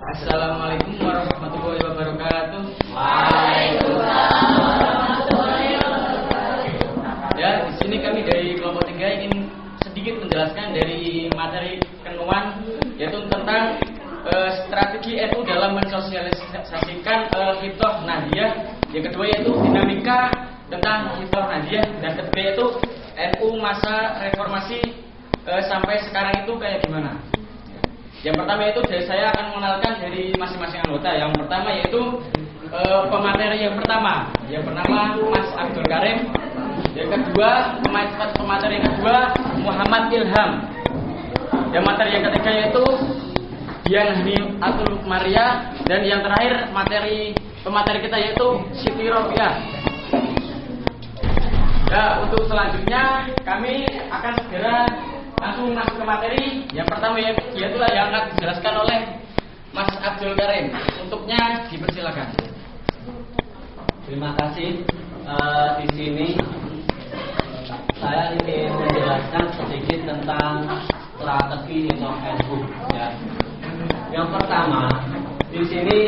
Assalamualaikum warahmatullahi wabarakatuh. Waalaikumsalam warahmatullahi wabarakatuh. Ya, di sini kami dari kelompok 3 ingin sedikit menjelaskan dari materi kenuan, yaitu tentang strategi NU dalam mensosialisasikan Hifdzoh Nadiyah. Yang kedua yaitu dinamika tentang Hifdzoh Nadiyah, dan ketiga yaitu NU masa reformasi sampai sekarang itu kayak gimana. Yang pertama itu saya akan mengenalkan dari masing-masing anggota. Yang pertama yaitu pemateri yang pertama Mas Abdul Karim. Yang kedua pemateri yang kedua Muhammad Ilham. Yang materi yang ketiga yaitu Dian Atul Maria. Dan yang terakhir pemateri kita yaitu Siti Robiah. Ya, untuk selanjutnya kami akan segera langsung masuk ke materi. Yang pertama yaitu yang akan dijelaskan oleh Mas Abdul Karim. Untuknya dipersilakan. Terima kasih. Di sini saya ingin menjelaskan sedikit tentang strategi Hifdzoh NU. Ya. Yang pertama, di sini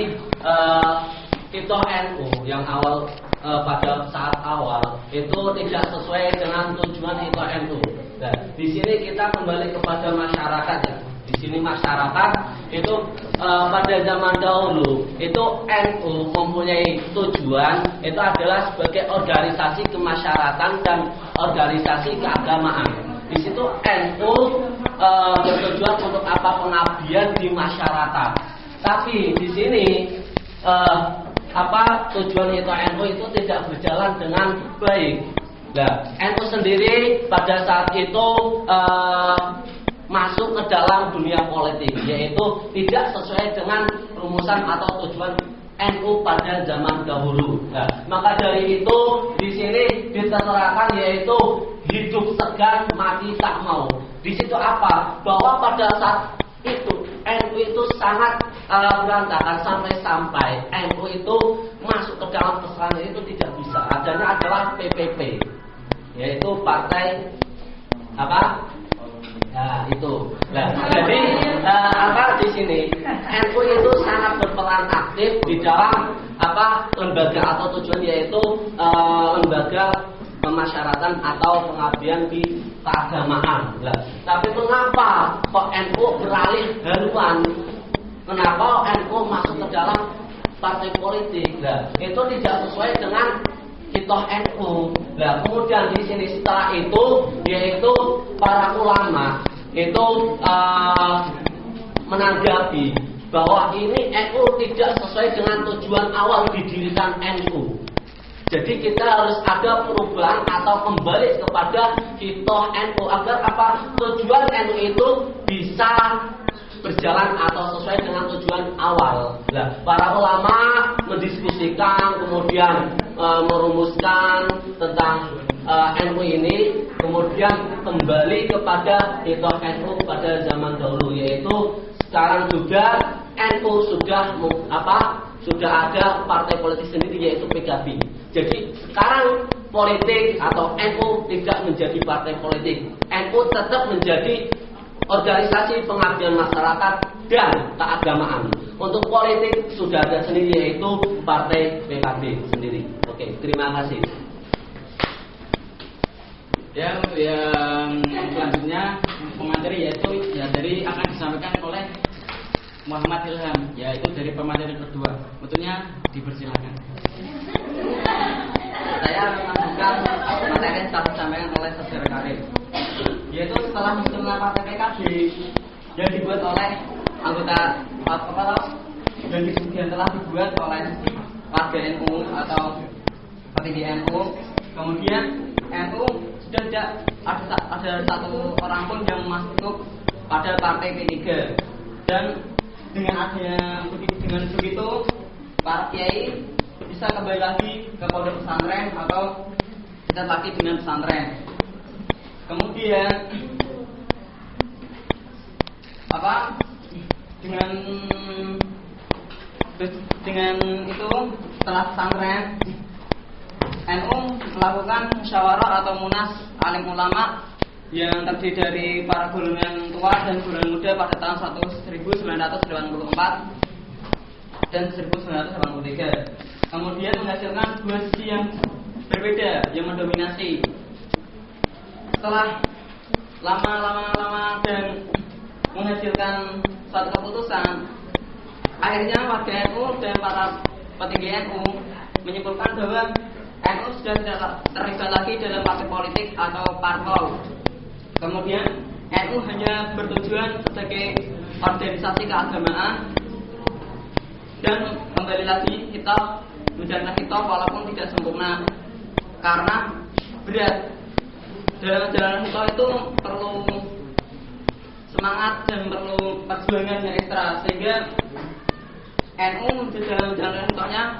Hifdzoh NU yang awal pada saat awal itu tidak sesuai dengan tujuan Hifdzoh NU. Nah, di sini kita kembali kepada masyarakat ya. Di sini masyarakat itu pada zaman dahulu itu NU mempunyai tujuan itu adalah sebagai organisasi kemasyarakatan dan organisasi keagamaan. Di situ NU bertujuan untuk apa? Pengabdian di masyarakat. Tapi di sini tujuan NU itu tidak berjalan dengan baik. Nah, NU sendiri pada saat itu masuk ke dalam dunia politik, yaitu tidak sesuai dengan rumusan atau tujuan NU pada zaman dahulu. Nah, maka dari itu di sini diterangkan yaitu hidup segan mati tak mau. Di situ apa? Bahwa pada saat itu NU itu sangat berantakan sampai NU itu masuk ke dalam pesanan itu tidak bisa. Adanya adalah PPP, yaitu partai apa? Nah, itu. Nah, jadi di sini NU itu sangat berperan aktif di dalam lembaga atau tujuan yaitu lembaga pemasyarakatan atau pengabdian di keagamaan. Nah, tapi mengapa kok NU beralih haluan? Kenapa NU masuk ke dalam partai politik? Nah, itu tidak sesuai dengan Hifdzoh NU. Nah, kemudian di sini setelah itu yaitu para ulama itu menanggapi bahwa ini NU tidak sesuai dengan tujuan awal didirikan NU. Jadi kita harus ada perubahan atau kembali kepada Hifdzoh NU agar tujuan NU itu bisa berjalan atau sesuai dengan tujuan awal. Nah, para ulama mendiskusikan, kemudian merumuskan tentang NU ini, kemudian kembali kepada Hifdzoh NU pada zaman dahulu, yaitu sekarang juga NU sudah ada partai politik sendiri yaitu PKB. Jadi sekarang politik atau NU tidak menjadi partai politik. NU tetap menjadi organisasi pengabdian masyarakat dan keagamaan. Untuk politik sudah ada sendiri yaitu partai PKB sendiri. Oke, terima kasih. Ya, untuk yang selanjutnya pemateri yaitu dari akan disampaikan oleh Muhammad Ilham, yaitu dari pemateri kedua. Untuknya dipersilakan. Saya melanjutkan materi yang telah disampaikan oleh Saudara Karim, yaitu setelah munculnya partai PKB yang dibuat oleh anggota yang telah dibuat oleh warga NU atau petinggi NU. Kemudian NU sudah tidak ada satu orang pun yang masuk pada partai P3. Dan dengan begitu para kiai bisa kembali lagi ke pondok pesantren atau kita lagi dengan pesantren. Kemudian dengan itu setelah pesantren NU melakukan musyawarah atau munas alim ulama yang terdiri dari para golongan tua dan golongan muda pada tahun 1984 dan 1983. Kemudian menghasilkan dua sisi yang berbeda yang mendominasi. Setelah lama dan menghasilkan suatu keputusan, akhirnya warga NU dan para petinggi NU menyimpulkan bahwa NU sudah tidak terlibat lagi dalam partai politik atau parpol. Kemudian NU hanya bertujuan sebagai organisasi keagamaan dan kembali lagi kita menjalankan kita walaupun tidak sempurna karena berat. Dalam jalan kita itu perlu semangat dan perlu perjuangan yang ekstra, sehingga NU dalam jalan kitanya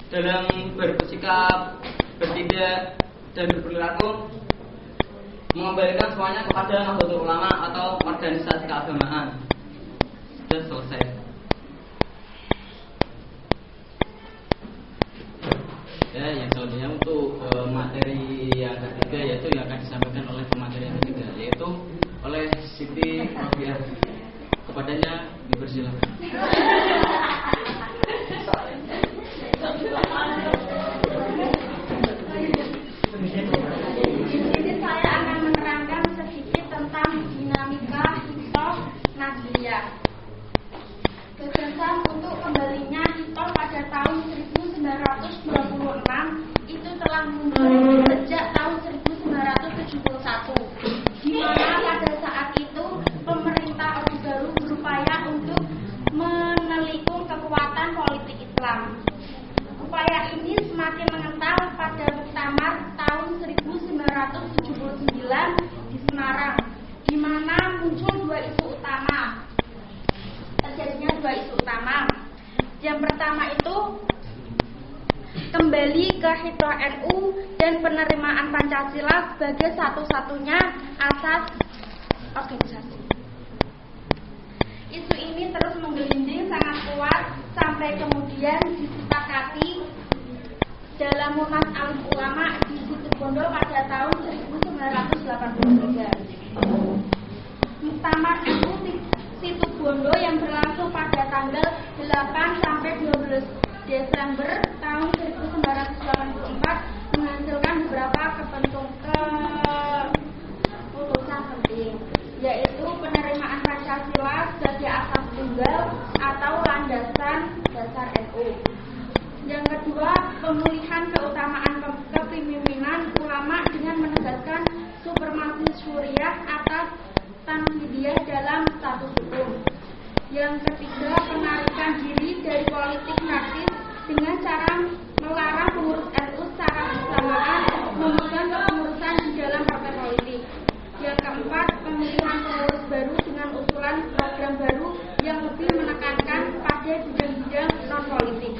dalam bersikap, bertindak dan berperilaku mengembalikan semuanya kepada Nahdlatul Ulama atau organisasi keagamaan. Sudah selesai. Ya, yang selanjutnya untuk materi yang ketiga yaitu yang akan disampaikan oleh pemateri yang ketiga yaitu oleh Siti Rofiah. Kepadanya dipersilakan. Jadi saya akan menerangkan sedikit tentang dinamika Hitoh Nadliyah. Gagasan untuk kembalinya Hitoh pada tahun 1926 itu telah muncul sejak tahun 1971, di mana pada saat itu pemerintah Orde Baru berupaya untuk menelikung kekuatan politik Islam. Upaya ini semakin mengental pada Muktamar tahun 1979 di Semarang, di mana muncul terjadinya dua isu utama. Yang pertama itu kembali ke Hitoh NU dan penerimaan Pancasila sebagai satu-satunya asas organisasi. Isu ini terus menggelinding sangat kuat sampai kemudian disepakati dalam Munas Alim Ulama di Situbondo pada tahun 1983. Muktamar itu Situbondo yang berlangsung pada tanggal 8 sampai 12 Desember tahun 1984 menghasilkan beberapa keputusan penting, yaitu penerimaan Pancasila sebagai asas tunggal atau landasan dasar NU. Yang kedua, pemulihan keutamaan kepemimpinan ulama dengan menegaskan supremasi syuriah atas tanfidiyah dalam status hukum. Yang ketiga, penarikan diri dari politik praktis dengan cara melarang pengurus NU secara bersamaan memegang kepengurusan di dalam partai politik. Yang keempat, pemilihan pengurus baru dengan usulan program baru yang lebih menekankan pada bidang-bidang non-politik.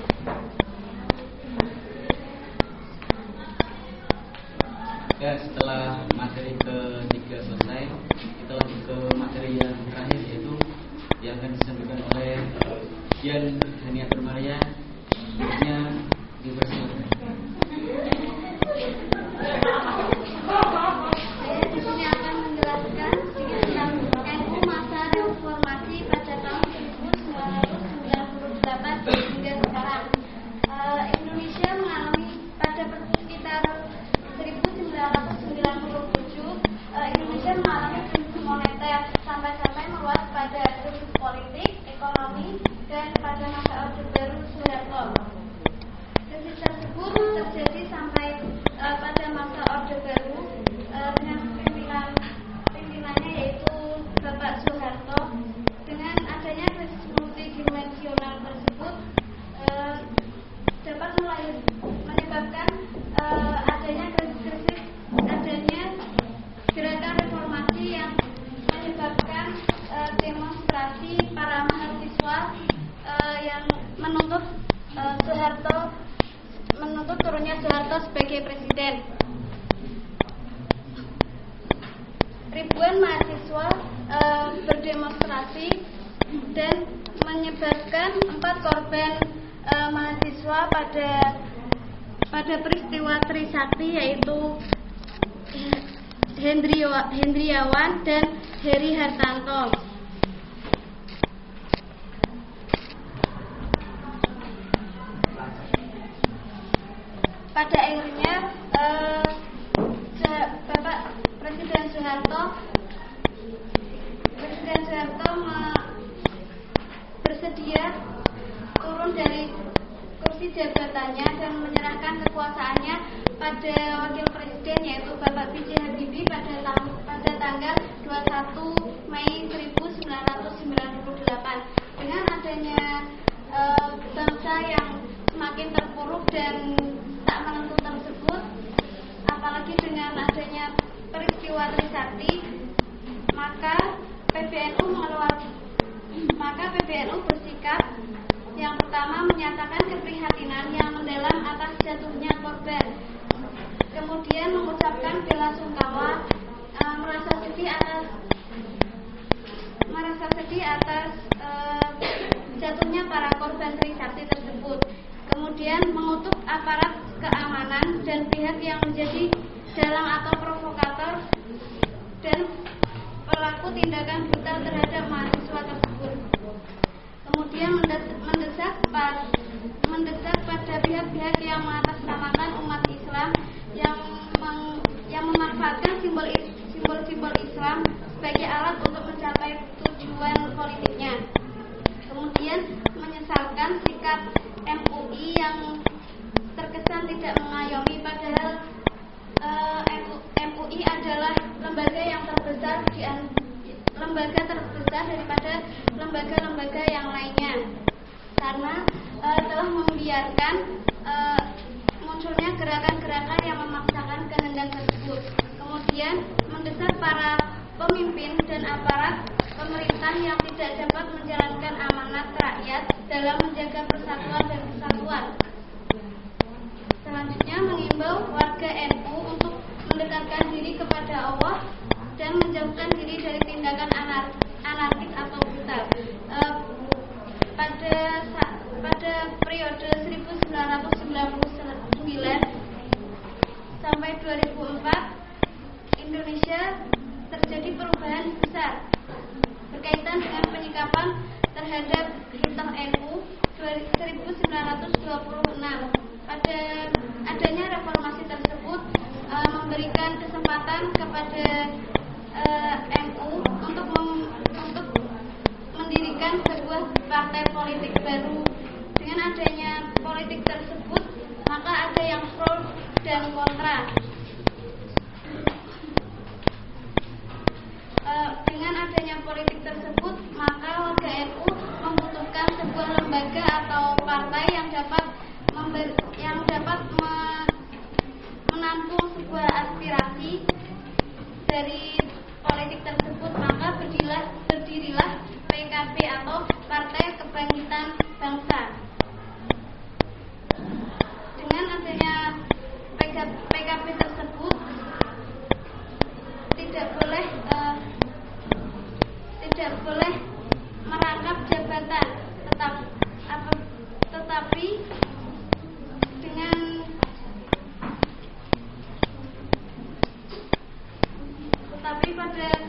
Ya, setelah materi ketiga selesai, kita lanjut ke materi yang terakhir yaitu yang akan disampaikan oleh Dian Haniatur Maria. Berikutnya dipersilakan. Saya di sini akan menjelaskan tentang NU masa reformasi pada tahun 1998 hingga sekarang. Indonesia mengalami pada sekitar 1997 Indonesia mengalami krisis moneter sampai meluas pada krisis politik, ekonomi, dan pada masa Orde Baru Soeharto. Krisis tersebut terjadi sampai pada masa Orde Baru dengan pimpinannya yaitu Bapak Soeharto. Dengan adanya krisis multidimensional tersebut dapat menyebabkan adanya gerakan reformasi yang menyebabkan demonstrasi para mahasiswa yang menuntut turunnya Soeharto sebagai presiden. Ribuan mahasiswa berdemonstrasi dan menyebabkan 4 korban mahasiswa pada peristiwa Trisakti, yaitu Hendriawan dan Heri Hartanto. pada akhirnya Bapak Presiden Soeharto bersedia turun dari kursi jabatannya dan menyerahkan kekuasaannya pada Wakil Presiden yaitu Bapak B.J. Habibie pada tanggal 21 Mei 1998. Dengan adanya bangsa yang semakin terpuruk dan tak menentu tersebut, apalagi dengan adanya peristiwa Trisakti, maka PBNU bersikap yang pertama menyatakan keprihatinan yang mendalam atas jatuhnya korban, kemudian mengucapkan bela sungkawa, merasa sedih atas jatuhnya para korban Trisakti tersebut, kemudian mengutuk aparat keamanan dan pihak yang menjadi dalang atau provokator dan pelaku tindakan brutal terhadap mahasiswa tersebut. Kemudian mendesak pada pihak-pihak yang mengatasnamakan umat Islam yang memanfaatkan simbol-simbol Islam sebagai alat untuk mencapai tujuan politiknya. Kemudian menyesalkan sikap MUI yang terkesan tidak mengayomi, padahal MUI adalah lembaga terbesar daripada lembaga-lembaga yang lainnya, karena telah membiarkan munculnya gerakan-gerakan yang memaksakan kehendak tersebut. Kemudian mendesak para pemimpin dan aparat pemerintah yang tidak dapat menjalankan amanat rakyat dalam menjaga persatuan dan kesatuan. Selanjutnya mengimbau warga NU untuk mendekatkan diri kepada Allah dan menjauhkan diri dari tindakan anarkis atau brutal. Pada periode 1999 sampai 2004, Indonesia terjadi perubahan besar berkaitan dengan penyikapan terhadap Hitoh NU 1926. Pada adanya reformasi tersebut memberikan kesempatan kepada NU untuk mendirikan sebuah partai politik baru. Dengan adanya politik tersebut, maka ada yang pro dan kontra. Dengan adanya politik tersebut, maka warga NU membutuhkan sebuah lembaga atau partai yang dapat menampung sebuah aspirasi dari politik tersebut. Maka berdirilah PKB atau Partai Kebangkitan Bangsa. Dengan adanya PKB tersebut tidak boleh merangkap jabatan, tetapi pada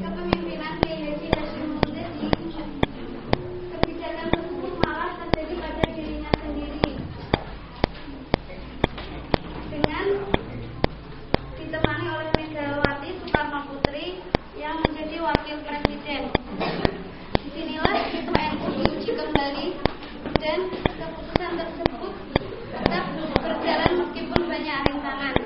kepemimpinan Kiai Haji Hashim Muzadi, kebijakan tersebut malah terjadi pada dirinya sendiri, dengan ditemani oleh Megawati Soekarno Putri yang menjadi wakil presiden. Disinilah itu NU diuji kembali dan keputusan tersebut tetap berjalan meskipun banyak rintangan.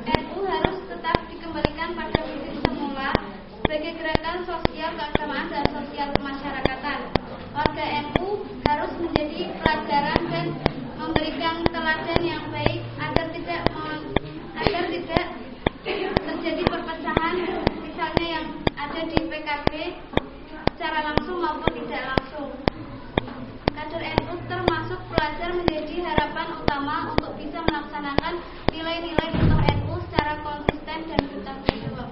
NU harus tetap dikembalikan pada visi semula sebagai gerakan sosial keagamaan dan sosial kemasyarakatan. Warga NU harus menjadi pelajaran dan memberikan teladan yang baik agar tidak terjadi perpecahan, misalnya yang ada di PKB secara langsung maupun tidak langsung. Kader NU termasuk pelajar menjadi harapan utama untuk bisa melaksanakan nilai-nilai Hitoh NU secara konsisten dan bertanggung jawab.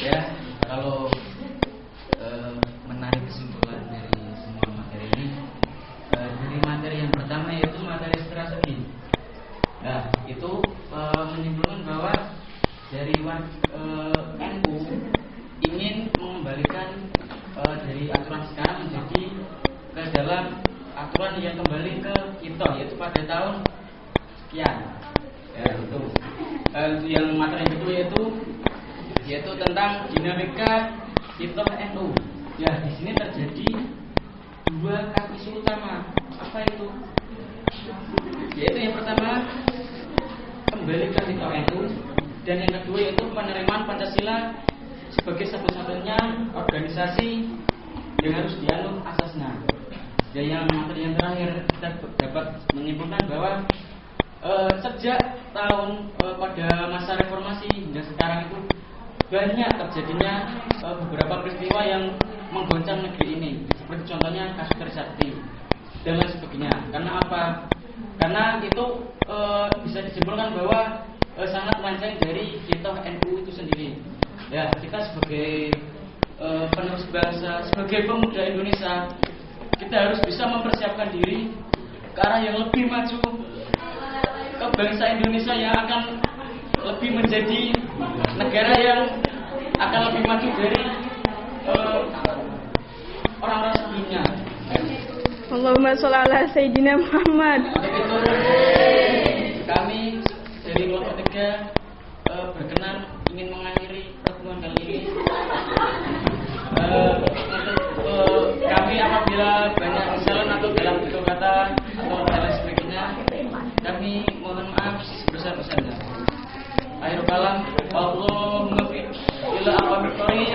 Ya, kalau menarik kesimpulan dari semua materi ini, dari materi yang pertama yaitu materi strategi. Nah, itu menyimpulkan bahwa dari NU ingin mengembalikan dari aturan sekarang menjadi aturan yang kembali ke ITO, yaitu pada tahun sekian. Ya, itu. Yang materi itu yaitu tentang dinamika ITO NU. Ya, di sini terjadi dua isu utama. Apa itu? Yaitu yang pertama kembali ke ITO NU, dan yang kedua yaitu penerimaan Pancasila sebagai satu-satunya organisasi yang harus dianut asasnya. Dan yang materi yang terakhir kita dapat menyimpulkan bahwa sejak tahun pada masa reformasi hingga sekarang itu banyak terjadinya beberapa peristiwa yang menggoncang negeri ini, seperti contohnya kasus Trisakti dan lain sebagainya. Karena apa? Karena itu bisa disimpulkan bahwa sangat melenceng dari ITO NU itu sendiri. Ya, kita sebagai penerus bangsa, sebagai pemuda Indonesia, kita harus bisa mempersiapkan diri ke arah yang lebih maju, ke bangsa Indonesia yang akan lebih menjadi negara yang akan lebih maju dari orang-orang sebelumnya. Allahumma sholli ala Sayyidina Muhammad. Untuk itu kami dari kelompok 3 berkenan ingin mengakhiri pertemuan kali ini. Kami apabila banyak kesalahan atau dalam tutur kata atau lain sebagainya, kami mohon maaf sebesar-besarnya. Akhirul kalam, Allahumma fi ila aqwamit thoriq.